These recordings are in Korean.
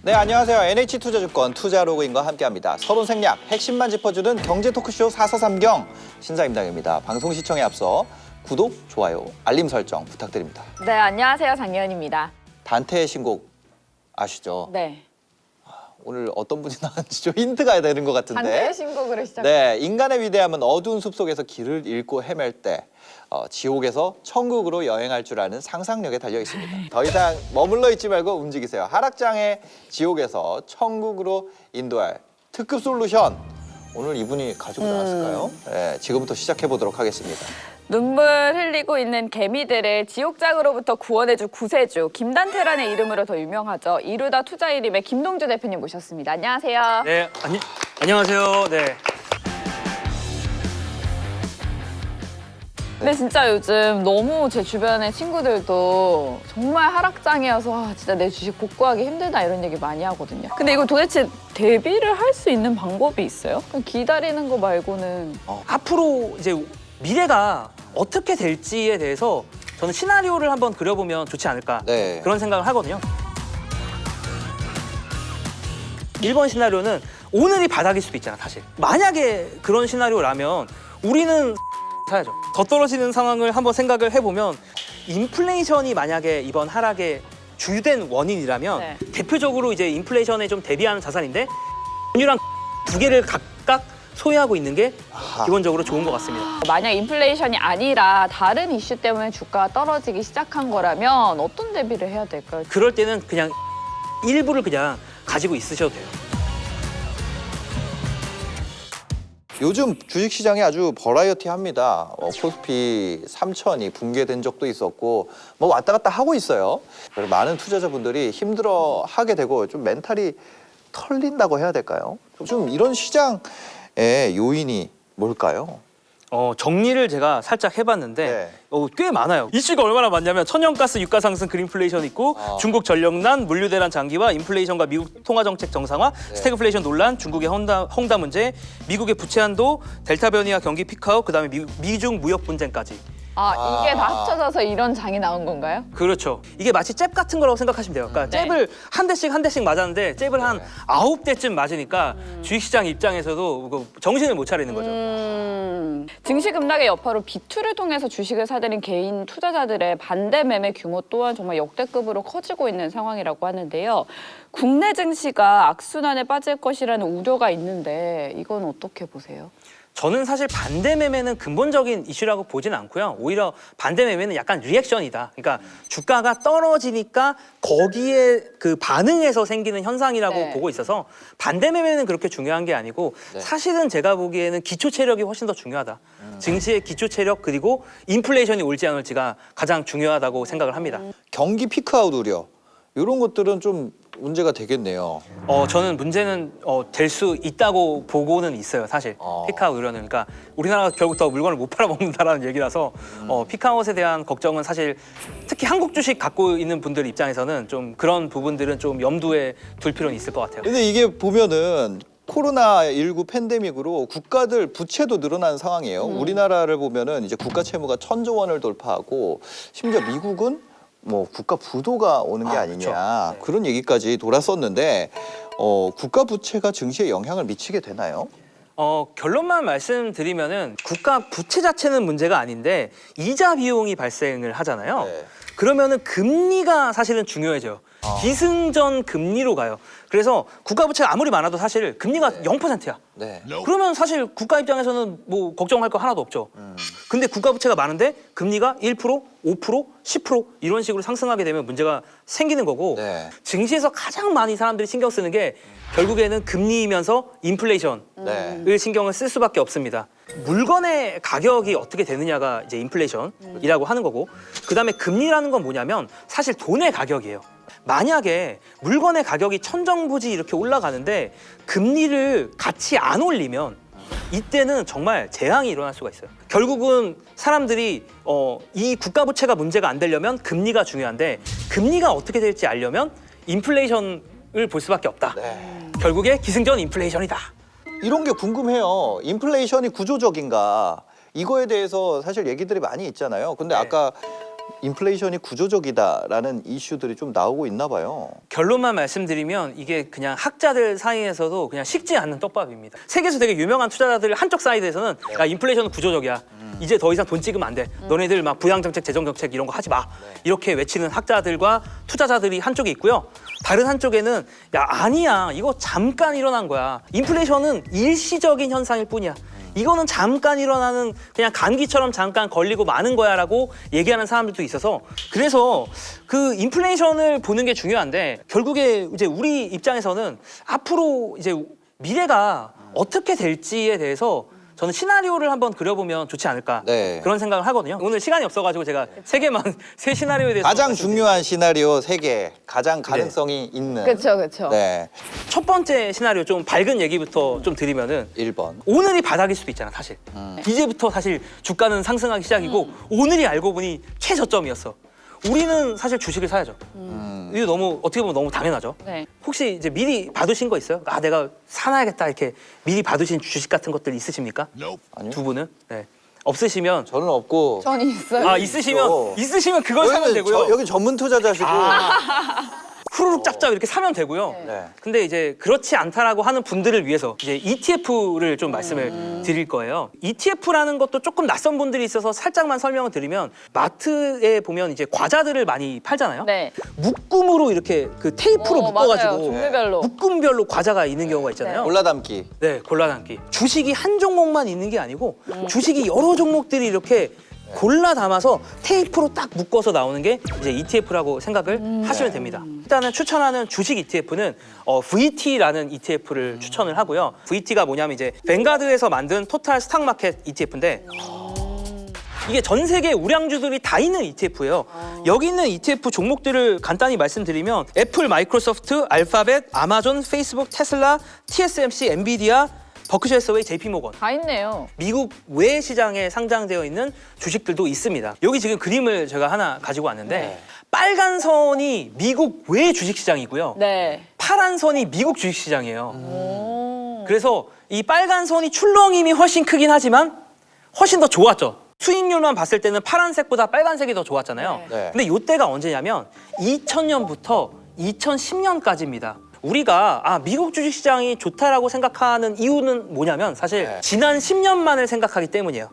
네, 안녕하세요. NH투자증권 투자로그인과 함께합니다. 서론 생략, 핵심만 짚어주는 경제 토크쇼 443경 신사임당입니다. 방송 시청에 앞서 구독, 좋아요, 알림 설정 부탁드립니다. 네, 안녕하세요. 장예은입니다. 단테의 신곡 아시죠? 네. 오늘 어떤 분이 나왔는지 좀 힌트가 되는 것 같은데. 단테의 신곡으로 시작. 네, 인간의 위대함은 어두운 숲속에서 길을 잃고 헤맬 때 지옥에서 천국으로 여행할 줄 아는 상상력에 달려 있습니다. 더 이상 머물러 있지 말고 움직이세요. 하락장의 지옥에서 천국으로 인도할 특급 솔루션. 오늘 이분이 가지고 나왔을까요? 네, 지금부터 시작해 보도록 하겠습니다. 눈물 흘리고 있는 개미들을 지옥장으로부터 구원해줄 구세주 김단태라는 이름으로 더 유명하죠. 이루다 투자이름의 김동주 대표님 모셨습니다. 안녕하세요. 네, 안녕하세요. 네. 근데 진짜 요즘 너무 제 주변의 친구들도 정말 하락장이어서 진짜 내 주식 복구하기 힘들다 이런 얘기 많이 하거든요. 근데 이거 도대체 대비를 할 수 있는 방법이 있어요? 그냥 기다리는 거 말고는. 앞으로 이제 미래가 어떻게 될지에 대해서 저는 시나리오를 한번 그려보면 좋지 않을까 네. 그런 생각을 하거든요. 1번 시나리오는 오늘이 바닥일 수도 있잖아, 사실. 만약에 그런 시나리오라면 우리는 사야죠. 더 떨어지는 상황을 한번 생각을 해보면 인플레이션이 만약에 이번 하락의 주된 원인이라면 네. 대표적으로 이제 인플레이션에 좀 대비하는 자산인데 원유랑 두 개를 각각 소유하고 있는 게 기본적으로 좋은 것 같습니다. 만약 인플레이션이 아니라 다른 이슈 때문에 주가가 떨어지기 시작한 거라면 어떤 대비를 해야 될까요? 그럴 때는 그냥 일부를 그냥 가지고 있으셔도 돼요. 요즘 주식시장이 아주 버라이어티합니다. 코스피 3,000이 붕괴된 적도 있었고 뭐 왔다 갔다 하고 있어요. 그래서 많은 투자자분들이 힘들어하게 되고 좀 멘탈이 털린다고 해야 될까요? 좀 이런 시장의 요인이 뭘까요? 정리를 제가 살짝 해봤는데 네. 꽤 많아요. 이슈가 얼마나 많냐면 천연가스 유가 상승 그린플레이션 있고 중국 전력난 물류 대란 장기화 인플레이션과 미국 통화정책 정상화 스태그플레이션 논란 중국의 헝다 문제 미국의 부채 한도 델타 변이와 경기 피크아웃 그다음에 미중 무역 분쟁까지. 이게 다 합쳐져서 이런 장이 나온 건가요? 그렇죠. 이게 마치 잽 같은 거라고 생각하시면 돼요. 그러니까 네. 잽을 한 대씩 맞았는데 잽을 한 9대쯤 맞으니까 주식시장 입장에서도 정신을 못 차리는 거죠. 증시 급락의 여파로 비투를 통해서 주식을 사들인 개인 투자자들의 반대 매매 규모 또한 정말 역대급으로 커지고 있는 상황이라고 하는데요. 국내 증시가 악순환에 빠질 것이라는 우려가 있는데 이건 어떻게 보세요? 저는 사실 반대 매매는 근본적인 이슈라고 보진 않고요. 오히려 반대 매매는 약간 리액션이다. 그러니까 주가가 떨어지니까 거기에 그 반응에서 생기는 현상이라고 네. 보고 있어서 반대 매매는 그렇게 중요한 게 아니고 네. 사실은 제가 보기에는 기초 체력이 훨씬 더 중요하다. 증시의 기초 체력 그리고 인플레이션이 올지 안 올지가 가장 중요하다고 생각을 합니다. 경기 피크아웃 우려 이런 것들은 좀 문제가 되겠네요. 저는 문제는 될 수 있다고 보고는 있어요, 사실. 피크아웃 우려는. 그러니까 우리나라가 결국 더 물건을 못 팔아먹는다라는 얘기라서 피크아웃에 대한 걱정은 사실 특히 한국 주식 갖고 있는 분들 입장에서는 좀 그런 부분들은 좀 염두에 둘 필요는 있을 것 같아요. 근데 이게 보면은 코로나19 팬데믹으로 국가들 부채도 늘어나는 상황이에요. 우리나라를 보면은 이제 국가 채무가 1,000조 원을 돌파하고 심지어 미국은 뭐 국가 부도가 오는 게 아니냐 그렇죠. 그런 얘기까지 돌았었는데 국가 부채가 증시에 영향을 미치게 되나요? 결론만 말씀드리면은 국가 부채 자체는 문제가 아닌데 이자 비용이 발생을 하잖아요. 네. 그러면은 금리가 사실은 중요해져요. 기승전 금리로 가요. 그래서 국가 부채가 아무리 많아도 사실 금리가 0%야. 네. 그러면 사실 국가 입장에서는 뭐 걱정할 거 하나도 없죠. 근데 국가 부채가 많은데 금리가 1%, 5%, 10% 이런 식으로 상승하게 되면 문제가 생기는 거고 네. 증시에서 가장 많이 사람들이 신경 쓰는 게 결국에는 금리이면서 인플레이션을 네. 신경을 쓸 수밖에 없습니다. 물건의 가격이 어떻게 되느냐가 이제 인플레이션이라고 하는 거고 그다음에 금리라는 건 뭐냐면 사실 돈의 가격이에요. 만약에 물건의 가격이 천정부지 이렇게 올라가는데 금리를 같이 안 올리면 이때는 정말 재앙이 일어날 수가 있어요. 결국은 사람들이 이 국가 부채가 문제가 안 되려면 금리가 중요한데 금리가 어떻게 될지 알려면 인플레이션을 볼 수밖에 없다. 네. 결국에 기승전 인플레이션이다. 이런 게 궁금해요. 인플레이션이 구조적인가? 이거에 대해서 사실 얘기들이 많이 있잖아요. 근데 네. 아까 인플레이션이 구조적이다라는 이슈들이 좀 나오고 있나 봐요. 결론만 말씀드리면 이게 그냥 학자들 사이에서도 그냥 식지 않는 떡밥입니다. 세계에서 되게 유명한 투자자들 한쪽 사이드에서는 야, 인플레이션은 구조적이야. 이제 더 이상 돈 찍으면 안 돼. 너네들 막 부양정책, 재정정책 이런 거 하지 마. 이렇게 외치는 학자들과 투자자들이 한쪽에 있고요. 다른 한쪽에는 야 아니야. 이거 잠깐 일어난 거야. 인플레이션은 일시적인 현상일 뿐이야. 이거는 잠깐 일어나는 그냥 감기처럼 잠깐 걸리고 마는 거야라고 얘기하는 사람들도 있어서 그래서 그 인플레이션을 보는 게 중요한데 결국에 이제 우리 입장에서는 앞으로 이제 미래가 어떻게 될지에 대해서 저는 시나리오를 한번 그려보면 좋지 않을까 네. 그런 생각을 하거든요. 오늘 시간이 없어가지고 제가 세 시나리오에 대해서 가장 중요한 시나리오 3개, 가장 가능성이 있는 그렇죠, 그렇죠. 네, 첫 번째 시나리오 좀 밝은 얘기부터 좀 드리면은 1번. 오늘이 바닥일 수도 있잖아 사실. 이제부터 사실 주가는 상승하기 시작이고 오늘이 알고 보니 최저점이었어. 우리는 사실 주식을 사야죠. 이거 너무 어떻게 보면 너무 당연하죠. 네. 혹시 이제 미리 받으신 거 있어요? 아 내가 사놔야겠다 이렇게 미리 받으신 주식 같은 것들 있으십니까? 아니요. 두 분은? 네. 없으시면 저는 없고 전 있어요. 아 있으시면 그걸 사면 되고요. 여기 전문 투자자시고 후루룩 짭짭 이렇게 사면 되고요. 네. 근데 이제 그렇지 않다라고 하는 분들을 위해서 이제 ETF를 좀 말씀을 드릴 거예요. ETF라는 것도 조금 낯선 분들이 있어서 살짝만 설명을 드리면 마트에 보면 이제 과자들을 많이 팔잖아요. 네. 묶음으로 이렇게 그 테이프로 맞아요. 묶어가지고 종류별로. 묶음별로 과자가 있는 경우가 있잖아요. 골라담기. 네, 골라담기. 주식이 한 종목만 있는 게 아니고 주식이 여러 종목들이 이렇게 골라 담아서 테이프로 딱 묶어서 나오는 게 이제 ETF라고 생각을 하시면 됩니다. 일단은 추천하는 주식 ETF는 VT라는 ETF를 추천을 하고요. VT가 뭐냐면 이제 뱅가드에서 만든 토탈 스탁마켓 ETF인데 이게 전 세계 우량주들이 다 있는 ETF예요. 여기 있는 ETF 종목들을 간단히 말씀드리면 애플, 마이크로소프트, 알파벳, 아마존, 페이스북, 테슬라, TSMC, 엔비디아, 버크셔 해서웨이, JP모건. 다 있네요. 미국 외 시장에 상장되어 있는 주식들도 있습니다. 여기 지금 그림을 제가 하나 가지고 왔는데 빨간 선이 미국 외 주식 시장이고요. 네. 파란 선이 미국 주식 시장이에요. 오. 그래서 이 빨간 선이 출렁임이 훨씬 크긴 하지만 훨씬 더 좋았죠. 수익률만 봤을 때는 파란색보다 빨간색이 더 좋았잖아요. 네. 근데 이때가 언제냐면 2000년부터 2010년까지입니다. 우리가 미국 주식시장이 좋다라고 생각하는 이유는 뭐냐면 사실 네. 지난 10년만을 생각하기 때문이에요.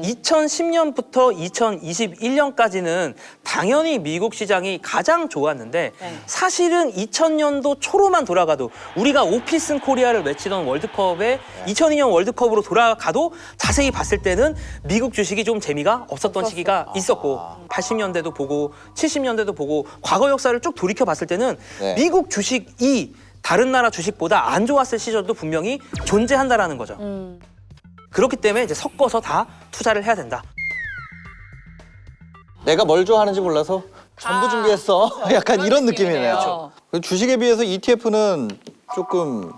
2010년부터 2021년까지는 당연히 미국 시장이 가장 좋았는데 네. 사실은 2000년도 초로만 돌아가도 우리가 오피슨 코리아를 외치던 월드컵에 2002년 월드컵으로 돌아가도 자세히 봤을 때는 미국 주식이 좀 재미가 없었던 시기가 있었고 80년대도 보고 70년대도 보고 과거 역사를 쭉 돌이켜 봤을 때는 네. 미국 주식이 다른 나라 주식보다 안 좋았을 시절도 분명히 존재한다라는 거죠. 그렇기 때문에 이제 섞어서 다 투자를 해야 된다. 내가 뭘 좋아하는지 몰라서 전부 준비했어. 약간 그런 이런 느낌이네요. 느낌이네요. 주식에 비해서 ETF는 조금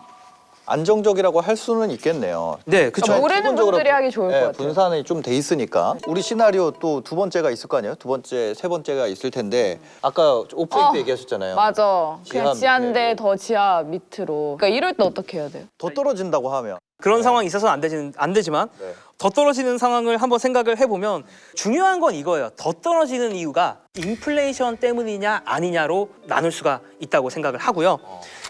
안정적이라고 할 수는 있겠네요. 네, 그렇죠. 모르는 기본적으로 분들이 하기 좋을 것 같아요. 분산이 좀 돼 있으니까 우리 시나리오 또 두 번째가 있을 거 아니에요? 두 번째, 세 번째가 있을 텐데 아까 오프레이트 얘기하셨잖아요. 맞아. 지하 그냥 지하인데 밑에. 더 지하 밑으로. 그러니까 이럴 때 어떻게 해야 돼요? 더 떨어진다고 하면 그런 상황이 있어서는 안 되지만 네. 더 떨어지는 상황을 한번 생각을 해보면 중요한 건 이거예요. 더 떨어지는 이유가 인플레이션 때문이냐 아니냐로 나눌 수가 있다고 생각을 하고요.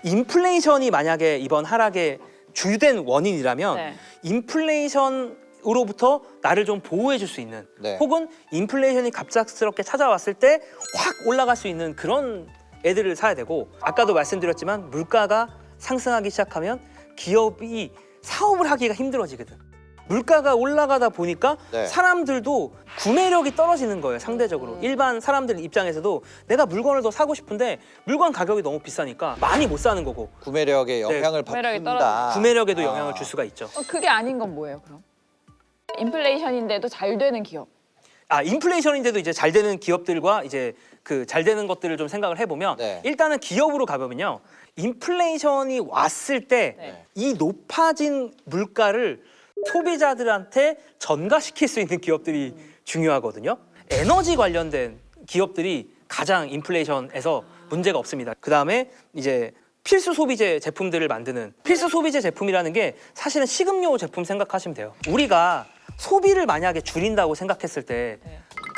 인플레이션이 만약에 이번 하락의 주된 원인이라면 네. 인플레이션으로부터 나를 좀 보호해 줄 수 있는 네. 혹은 인플레이션이 갑작스럽게 찾아왔을 때 확 올라갈 수 있는 그런 애들을 사야 되고 아까도 말씀드렸지만 물가가 상승하기 시작하면 기업이 사업을 하기가 힘들어지거든. 물가가 올라가다 보니까 네. 사람들도 구매력이 떨어지는 거예요, 상대적으로. 일반 사람들 입장에서도 내가 물건을 더 사고 싶은데 물건 가격이 너무 비싸니까 많이 못 사는 거고 구매력에 영향을 구매력이 받는다. 구매력에도 영향을 줄 수가 있죠. 그게 아닌 건 뭐예요, 그럼? 인플레이션인데도 잘 되는 기업. 인플레이션인데도 이제 잘 되는 기업들과 이제 그 잘 되는 것들을 좀 생각을 해보면 네. 일단은 기업으로 가보면요. 인플레이션이 왔을 때 이 네. 높아진 물가를 소비자들한테 전가시킬 수 있는 기업들이 중요하거든요. 에너지 관련된 기업들이 가장 인플레이션에서 문제가 없습니다. 그다음에 이제 필수 소비재 제품들을 만드는 필수 소비재 제품이라는 게 사실은 식음료 제품 생각하시면 돼요. 우리가 소비를 만약에 줄인다고 생각했을 때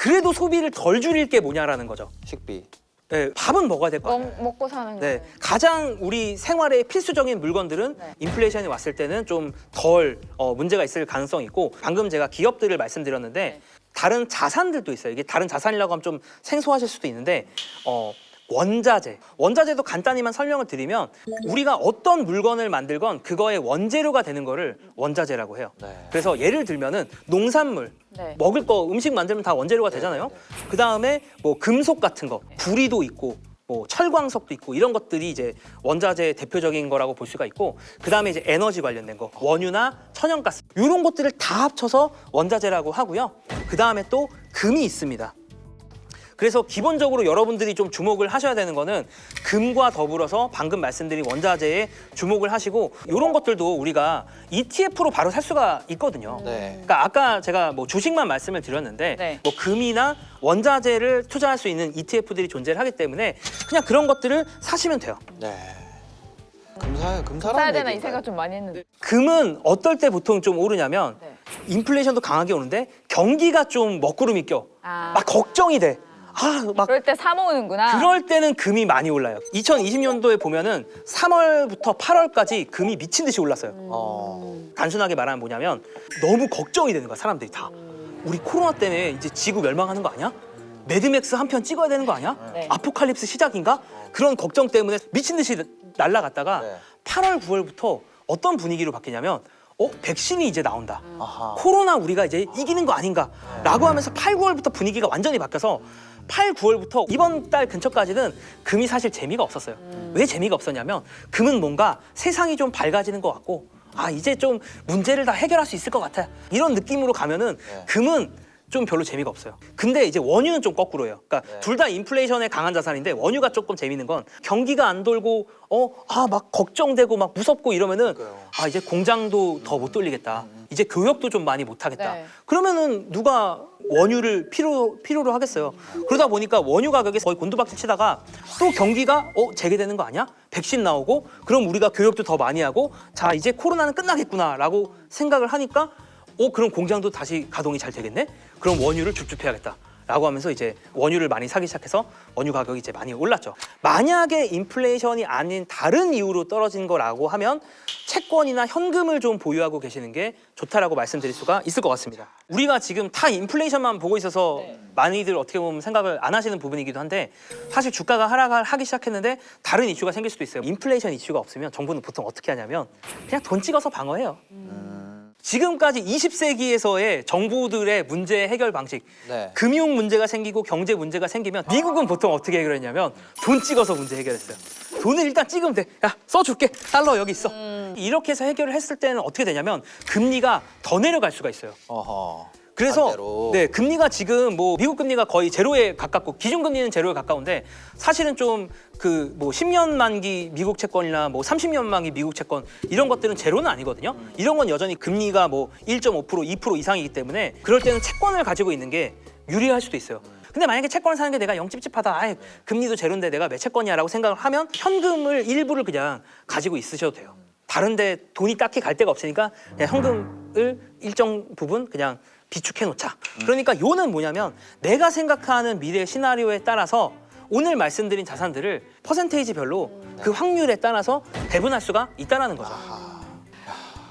그래도 소비를 덜 줄일 게 뭐냐라는 거죠. 식비. 네, 밥은 먹어야 될 거 아니에요. 먹고 사는 거. 네, 가장 우리 생활에 필수적인 물건들은 네. 인플레이션이 왔을 때는 좀 덜 문제가 있을 가능성이 있고 방금 제가 기업들을 말씀드렸는데 네. 다른 자산들도 있어요. 이게 다른 자산이라고 하면 좀 생소하실 수도 있는데 원자재도 간단히만 설명을 드리면 우리가 어떤 물건을 만들건 그거의 원재료가 되는 거를 원자재라고 해요. 네. 그래서 예를 들면은 농산물 네. 먹을 거 음식 만들면 다 원재료가 되잖아요. 그 다음에 뭐 금속 같은 거, 구리도 있고, 뭐 철광석도 있고 이런 것들이 이제 원자재의 대표적인 거라고 볼 수가 있고, 그 다음에 이제 에너지 관련된 거, 원유나 천연가스 이런 것들을 다 합쳐서 원자재라고 하고요. 그 다음에 또 금이 있습니다. 그래서 기본적으로 여러분들이 좀 주목을 하셔야 되는 거는 금과 더불어서 방금 말씀드린 원자재에 주목을 하시고 이런 것들도 우리가 ETF로 바로 살 수가 있거든요. 네. 그러니까 아까 제가 뭐 주식만 말씀을 드렸는데 네. 뭐 금이나 원자재를 투자할 수 있는 ETF들이 존재를 하기 때문에 그냥 그런 것들을 사시면 돼요. 네. 금사야 사야 되나 이 생각 좀 많이 했는데. 금은 어떨 때 보통 좀 오르냐면 네. 인플레이션도 강하게 오는데 경기가 좀 먹구름이 껴. 아. 막 걱정이 돼. 막 그럴 때 사 모으는구나. 그럴 때는 금이 많이 올라요. 2020년도에 보면은 3월부터 8월까지 금이 미친 듯이 올랐어요. 단순하게 말하면 뭐냐면 너무 걱정이 되는 거야, 사람들이 다. 우리 코로나 때문에 이제 지구 멸망하는 거 아니야? 매드맥스 한 편 찍어야 되는 거 아니야? 네. 아포칼립스 시작인가? 그런 걱정 때문에 미친 듯이 날아갔다가 네. 8월, 9월부터 어떤 분위기로 바뀌냐면 백신이 이제 나온다. 아하. 코로나 우리가 이제 이기는 거 아닌가라고 하면서 8, 9월부터 분위기가 완전히 바뀌어서 8, 9월부터 이번 달 근처까지는 금이 사실 재미가 없었어요. 왜 재미가 없었냐면 금은 뭔가 세상이 좀 밝아지는 것 같고 이제 좀 문제를 다 해결할 수 있을 것 같아. 이런 느낌으로 가면은 금은 좀 별로 재미가 없어요. 근데 이제 원유는 좀 거꾸로예요. 그러니까 둘 다 인플레이션에 강한 자산인데 원유가 조금 재밌는 건 경기가 안 돌고 막 걱정되고 막 무섭고 이러면은 이제 공장도 더 못 돌리겠다. 이제 교역도 좀 많이 못 하겠다. 네. 그러면은 누가 원유를 필요로 하겠어요. 그러다 보니까 원유 가격이 거의 곤두박질 치다가 또 경기가 재개되는 거 아니야? 백신 나오고 그럼 우리가 교역도 더 많이 하고 자 이제 코로나는 끝나겠구나라고 생각을 하니까 그럼 공장도 다시 가동이 잘 되겠네? 그럼 원유를 줍줍해야겠다. 라고 하면서 이제 원유를 많이 사기 시작해서 원유 가격이 이제 많이 올랐죠. 만약에 인플레이션이 아닌 다른 이유로 떨어진 거라고 하면 채권이나 현금을 좀 보유하고 계시는 게 좋다라고 말씀드릴 수가 있을 것 같습니다. 우리가 지금 다 인플레이션만 보고 있어서 많이들 어떻게 보면 생각을 안 하시는 부분이기도 한데 사실 주가가 하락을 하기 시작했는데 다른 이슈가 생길 수도 있어요. 인플레이션 이슈가 없으면 정부는 보통 어떻게 하냐면 그냥 돈 찍어서 방어해요. 지금까지 20세기에서의 정부들의 문제 해결 방식, 네. 금융 문제가 생기고 경제 문제가 생기면 미국은 보통 어떻게 해결했냐면 돈 찍어서 문제 해결했어요. 돈을 일단 찍으면 돼. 야, 써줄게. 달러 여기 있어. 이렇게 해서 해결을 했을 때는 어떻게 되냐면 금리가 더 내려갈 수가 있어요. 어허. 그래서 반대로. 금리가 지금 뭐 미국 금리가 거의 제로에 가깝고 기준 금리는 제로에 가까운데 사실은 좀 그 뭐 10년 만기 미국 채권이나 뭐 30년 만기 미국 채권 이런 것들은 제로는 아니거든요. 이런 건 여전히 금리가 뭐 1.5% 2% 이상이기 때문에 그럴 때는 채권을 가지고 있는 게 유리할 수도 있어요. 근데 만약에 채권을 사는 게 내가 영 찝찝하다. 금리도 제로인데 내가 왜 채권이야라고 생각을 하면 현금을 일부를 그냥 가지고 있으셔도 돼요. 다른데 돈이 딱히 갈 데가 없으니까 그냥 현금을 일정 부분 그냥 비축해 놓자. 그러니까 요는 뭐냐면 내가 생각하는 미래 시나리오에 따라서 오늘 말씀드린 자산들을 퍼센테이지별로 그 확률에 따라서 배분할 수가 있다는 거죠.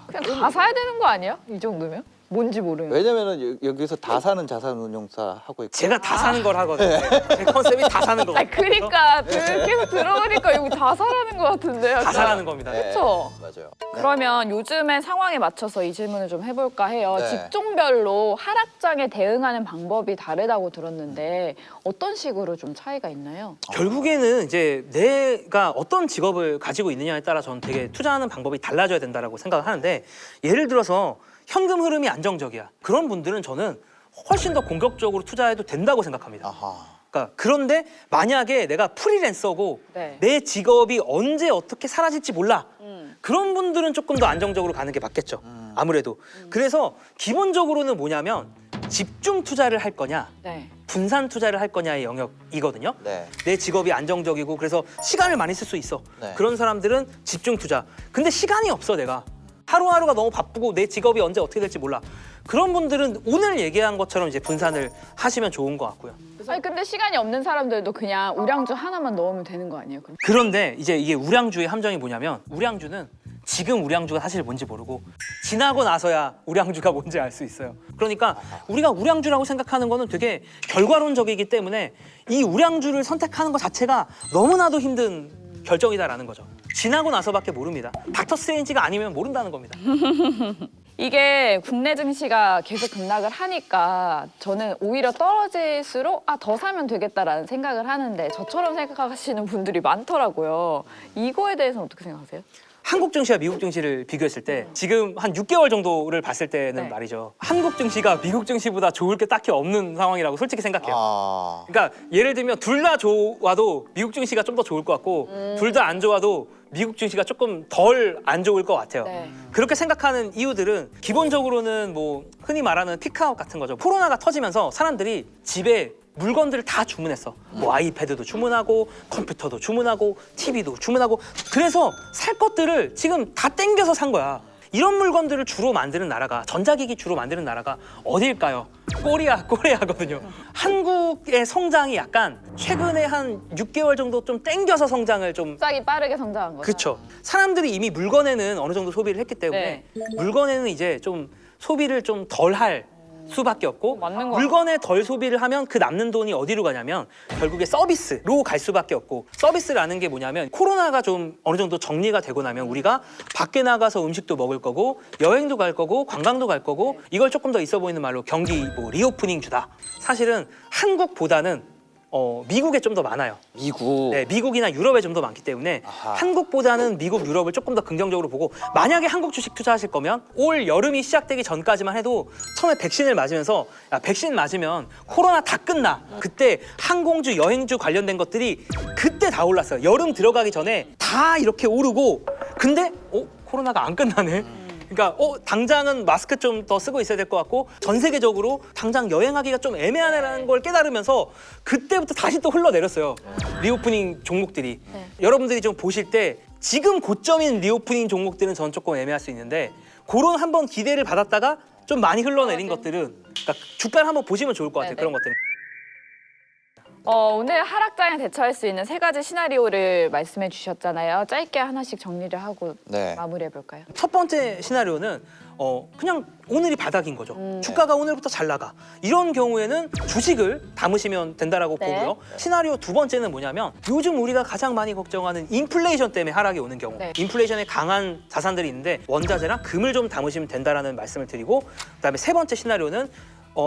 그냥 다 사야 되는 거 아니야? 이 정도면? 뭔지 모르면. 왜냐면은 여기서 다 사는 자산운용사 하고 있고. 제가 다 사는 걸 하거든요. 제 컨셉이 다 사는 거거든요. 그러니까 계속 들어보니까 여기 다 사라는 것 같은데. 다 사라는 겁니다. 네, 그쵸? 맞아요. 그러면 요즘의 상황에 맞춰서 이 질문을 좀 해볼까 해요. 네. 직종별로 하락장에 대응하는 방법이 다르다고 들었는데 어떤 식으로 좀 차이가 있나요? 결국에는 이제 내가 어떤 직업을 가지고 있느냐에 따라 저는 되게 투자하는 방법이 달라져야 된다라고 생각을 하는데 예를 들어서 현금 흐름이 안정적이야. 그런 분들은 저는 훨씬 더 공격적으로 투자해도 된다고 생각합니다. 아하. 그러니까 그런데 만약에 내가 프리랜서고 네. 내 직업이 언제 어떻게 사라질지 몰라. 그런 분들은 조금 더 안정적으로 가는 게 맞겠죠. 아무래도. 그래서 기본적으로는 뭐냐면 집중 투자를 할 거냐 네. 분산 투자를 할 거냐의 영역이거든요. 네. 내 직업이 안정적이고 그래서 시간을 많이 쓸 수 있어. 네. 그런 사람들은 집중 투자. 근데 시간이 없어 내가. 하루하루가 너무 바쁘고 내 직업이 언제 어떻게 될지 몰라. 그런 분들은 오늘 얘기한 것처럼 이제 분산을 하시면 좋은 것 같고요. 아니 근데 시간이 없는 사람들도 그냥 우량주 하나만 넣으면 되는 거 아니에요? 그럼? 그런데 이제 이게 우량주의 함정이 뭐냐면 우량주는 지금 우량주가 사실 뭔지 모르고 지나고 나서야 우량주가 뭔지 알 수 있어요. 그러니까 우리가 우량주라고 생각하는 거는 되게 결과론적이기 때문에 이 우량주를 선택하는 것 자체가 너무나도 힘든 결정이다라는 거죠. 지나고 나서밖에 모릅니다. 닥터 스트레인지가 아니면 모른다는 겁니다. 이게 국내 증시가 계속 급락을 하니까 저는 오히려 떨어질수록 더 사면 되겠다라는 생각을 하는데 저처럼 생각하시는 분들이 많더라고요. 이거에 대해서는 어떻게 생각하세요? 한국 증시와 미국 증시를 비교했을 때 지금 한 6개월 정도를 봤을 때는 네. 말이죠. 한국 증시가 미국 증시보다 좋을 게 딱히 없는 상황이라고 솔직히 생각해요. 아, 그러니까 예를 들면 둘 다 좋아도 미국 증시가 좀 더 좋을 것 같고 둘 다 안 좋아도 미국 증시가 조금 덜 안 좋을 것 같아요. 네. 그렇게 생각하는 이유들은 기본적으로는 뭐 흔히 말하는 피크아웃 같은 거죠. 코로나가 터지면서 사람들이 집에 물건들을 다 주문했어. 뭐 아이패드도 주문하고 컴퓨터도 주문하고 TV도 주문하고 그래서 살 것들을 지금 다 땡겨서 산 거야. 이런 물건들을 주로 만드는 나라가 전자기기 주로 만드는 나라가 어디일까요? 코리아거든요. 한국의 성장이 약간 최근에 한 6개월 정도 좀 땡겨서 성장을 좀 갑자기 빠르게 성장한 거죠. 그렇죠. 사람들이 이미 물건에는 어느 정도 소비를 했기 때문에 물건에는 이제 좀 소비를 좀 덜 할 수밖에 없고 맞는 것 물건에 덜 소비를 하면 그 남는 돈이 어디로 가냐면 결국에 서비스로 갈 수밖에 없고 서비스라는 게 뭐냐면 코로나가 좀 어느 정도 정리가 되고 나면 우리가 밖에 나가서 음식도 먹을 거고 여행도 갈 거고 관광도 갈 거고 이걸 조금 더 있어 보이는 말로 경기 뭐 리오프닝 주다. 사실은 한국보다는 미국에 좀 더 많아요. 미국. 네, 미국이나 유럽에 좀 더 많기 때문에 아하. 한국보다는 미국, 유럽을 조금 더 긍정적으로 보고 만약에 한국 주식 투자하실 거면 올 여름이 시작되기 전까지만 해도 처음에 백신을 맞으면서 야, 백신 맞으면 코로나 다 끝나. 그때 항공주, 여행주 관련된 것들이 그때 다 올랐어요. 여름 들어가기 전에 다 이렇게 오르고 근데 코로나가 안 끝나네. 그러니까 당장은 마스크 좀 더 쓰고 있어야 될 것 같고 전 세계적으로 당장 여행하기가 좀 애매하다는 걸 깨달으면서 그때부터 다시 또 흘러내렸어요. 리오프닝 종목들이. 네. 여러분들이 좀 보실 때 지금 고점인 리오프닝 종목들은 전 조금 애매할 수 있는데 그런 한번 기대를 받았다가 좀 많이 흘러내린 것들은 그러니까 주가를 한번 보시면 좋을 것 같아요. 네네. 그런 것들은. 오늘 하락장에 대처할 수 있는 3가지 시나리오를 말씀해 주셨잖아요. 짧게 하나씩 정리를 하고 네. 마무리해 볼까요? 첫 번째 시나리오는 그냥 오늘이 바닥인 거죠. 주가가 오늘부터 잘 나가. 이런 경우에는 주식을 담으시면 된다라고 네. 보고요. 시나리오 두 번째는 뭐냐면 요즘 우리가 가장 많이 걱정하는 인플레이션 때문에 하락이 오는 경우. 네. 인플레이션에 강한 자산들이 있는데 원자재랑 금을 좀 담으시면 된다라는 말씀을 드리고 그다음에 세 번째 시나리오는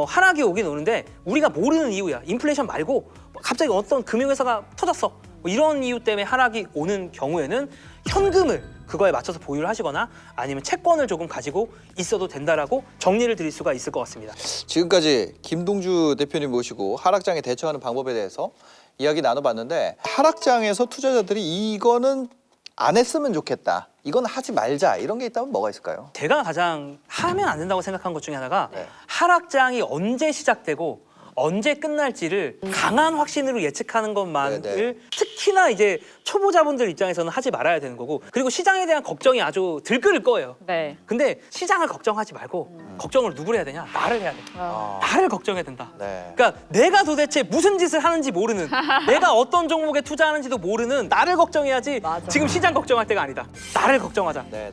하락이 오긴 오는데 우리가 모르는 이유야. 인플레이션 말고 갑자기 어떤 금융회사가 터졌어. 뭐 이런 이유 때문에 하락이 오는 경우에는 현금을 그거에 맞춰서 보유를 하시거나 아니면 채권을 조금 가지고 있어도 된다라고 정리를 드릴 수가 있을 것 같습니다. 지금까지 김동주 대표님 모시고 하락장에 대처하는 방법에 대해서 이야기 나눠봤는데 하락장에서 투자자들이 이거는 안 했으면 좋겠다. 이건 하지 말자. 이런 게 있다면 뭐가 있을까요? 제가 가장 하면 안 된다고 생각한 것 중에 하나가 네. 하락장이 언제 시작되고 언제 끝날지를 강한 확신으로 예측하는 것만을 네네. 특히나 이제 초보자분들 입장에서는 하지 말아야 되는 거고 그리고 시장에 대한 걱정이 아주 들끓을 거예요. 네. 근데 시장을 걱정하지 말고 걱정을 누구를 해야 되냐? 나를 해야 돼. 아, 나를 걱정해야 된다. 네. 그러니까 내가 도대체 무슨 짓을 하는지 모르는 내가 어떤 종목에 투자하는지도 모르는 나를 걱정해야지 맞아. 지금 시장 걱정할 때가 아니다. 나를 걱정하자. 네.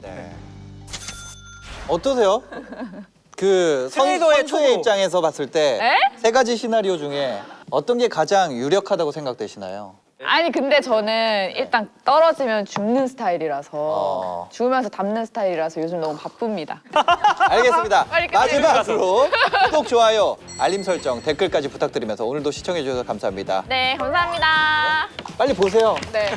어떠세요? 그 트레이더의 선수의 초보. 입장에서 봤을 때 에? 3가지 시나리오 중에 어떤 게 가장 유력하다고 생각되시나요? 아니 근데 저는 일단 떨어지면 죽는 스타일이라서 죽으면서 담는 스타일이라서 요즘 너무 바쁩니다. 알겠습니다. 빨리 끝내요. 마지막으로 구독, 좋아요, 알림 설정, 댓글까지 부탁드리면서 오늘도 시청해 주셔서 감사합니다. 네, 감사합니다. 빨리 보세요. 네.